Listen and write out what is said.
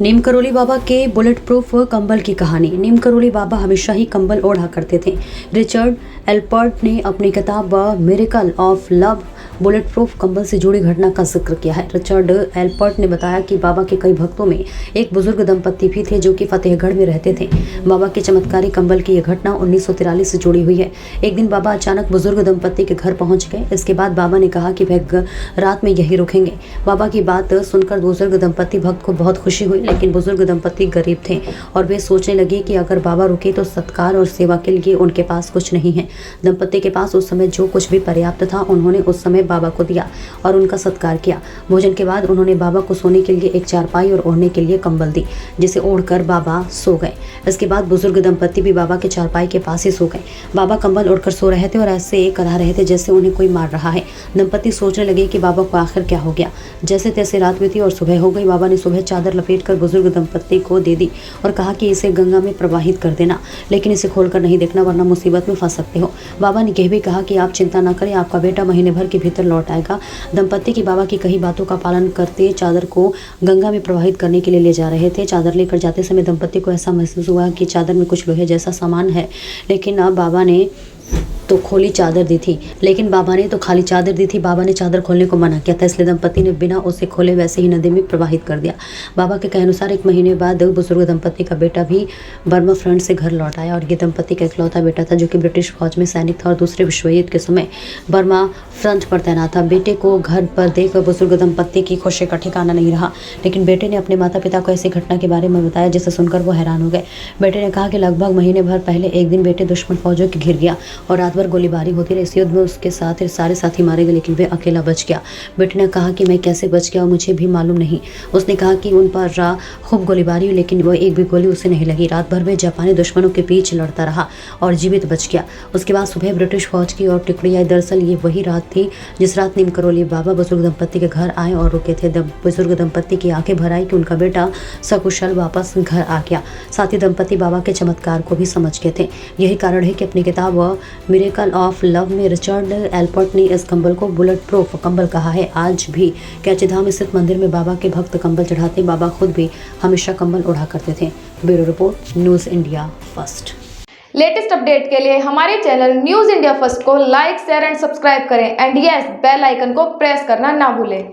नीम करोली बाबा के bullet proof कंबल की कहानी। नीम करोली बाबा हमेशा ही कंबल ओढ़ा करते थे। रिचर्ड एल्पर्ट ने अपनी किताब miracle of love bullet proof कंबल से जुड़ी घटना का जिक्र किया है। रिचर्ड एल्पर्ट ने बताया कि बाबा के कई भक्तों में एक बुजुर्ग दंपत्ति भी थे जो कि फतेहगढ़ में रहते थे। बाबा के चमत्कारी कंबल की यह घटना 1943 से जुड़ी हुई है। एक दिन बाबा अचानक बुजुर्ग दंपत्ति के घर पहुंच गए। इसके बाद बाबा ने कहा कि वह रात में यही रुकेंगे। बाबा की बात सुनकर बुजुर्ग दंपत्ति भक्त को बहुत खुशी हुई, लेकिन बुजुर्ग दंपत्ति गरीब थे और वे सोचने लगे कि अगर बाबा रुके तो सत्कार और सेवा के लिए उनके पास कुछ नहीं है। दंपत्ति के पास उस समय जो कुछ भी पर्याप्त था उन्होंने उस समय बाबा को दिया और उनका सत्कार किया। भोजन के बाद उन्होंने बाबा को सोने के लिए एक चारपाई और ओढ़ने के लिए कंबल दी, जिसे ओढ़कर बाबा सो गए। इसके बाद बुजुर्ग दंपत्ति भी बाबा के चारपाई के पास ही सो गए। बाबा कंबल ओढ़कर सो रहे थे और ऐसे करा रहे थे जैसे उन्हें कोई मार रहा है। दंपत्ति सोचने लगे कि बाबा को आखिर क्या हो गया। जैसे तैसे रात बीती और सुबह हो गई। बाबा ने सुबह चादर लपेटकर बुजुर्ग दंपत्ति को दे दी और कहा कि इसे गंगा में प्रवाहित कर देना, लेकिन इसे खोलकर नहीं देखना वरना मुसीबत में फंस सकते हो। बाबा ने यह भी कहा कि आप चिंता न करें, आपका बेटा महीने भर के भीतर लौट आएगा। दंपत्ति की बाबा की कही बातों का पालन करते चादर को गंगा में प्रवाहित करने के लिए ले जा रहे थे। चादर लेकर जाते समय दंपत्ति को ऐसा महसूस हुआ कि चादर में कुछ लोहे जैसा सामान है, लेकिन अब बाबा ने तो खाली चादर दी थी। बाबा ने चादर खोलने को मना किया था, इसलिए दंपत्ति ने बिना उसे खोले वैसे ही नदी में प्रवाहित कर दिया। बाबा के कहनुसार 1 महीने बाद बुजुर्ग दंपत्ति का बेटा भी बर्मा फ्रंट से घर लौट आया और ये दंपत्ति का इकलौता बेटा था जो कि ब्रिटिश फौज में सैनिक था और दूसरे विश्व युद्ध के समय बर्मा फ्रंट पर तैनात था। बेटे को घर पर देख बुजुर्ग दंपत्ति की खुशी का ठिकाना नहीं रहा, लेकिन बेटे ने अपने माता पिता को ऐसी घटना के बारे में बताया जिसे सुनकर वो हैरान हो गए। बेटे ने कहा कि लगभग महीने भर पहले एक दिन बेटे दुश्मन फौजों के घिर गया और रात भर गोलीबारी होती रही। इस युद्ध में उसके साथ सारे साथी मारे गए, लेकिन वे अकेला बच गया। बेटे ने कहा कि मैं कैसे बच गया मुझे भी मालूम नहीं। उसने कहा कि उन पर खूब गोलीबारी हुई, लेकिन वो एक भी गोली उसे नहीं लगी। रात भर में जापानी दुश्मनों के बीच लड़ता रहा और जीवित बच गया। उसके बाद सुबह ब्रिटिश फौज की और टुकड़ी आई। दरअसल ये वही रात थी जिस रात नीम करोली बाबा बुजुर्ग दंपत्ति के घर आए और रुके थे। बुजुर्ग दंपत्ति की आंखें भर आई कि उनका बेटा सकुशल वापस घर आ गया। साथ ही दंपत्ति बाबा के चमत्कार को भी समझ गए थे। यही कारण है कि अपनी किताब मिरेकल ऑफ लव में रिचर्ड एल्पर्ट ने इस कंबल को बुलेट प्रूफ कंबल कहा है। आज भी कैचीधाम स्थित मंदिर में बाबा के भक्त कंबल चढ़ाते। बाबा खुद भी हमेशा कंबल ओढ़ा करते थे। Bureau report, news India first. Latest update के लिए हमारे चैनल न्यूज़ इंडिया फर्स्ट को लाइक, शेयर एंड सब्सक्राइब करें एंड यस, बेल आइकन को प्रेस करना ना भूलें।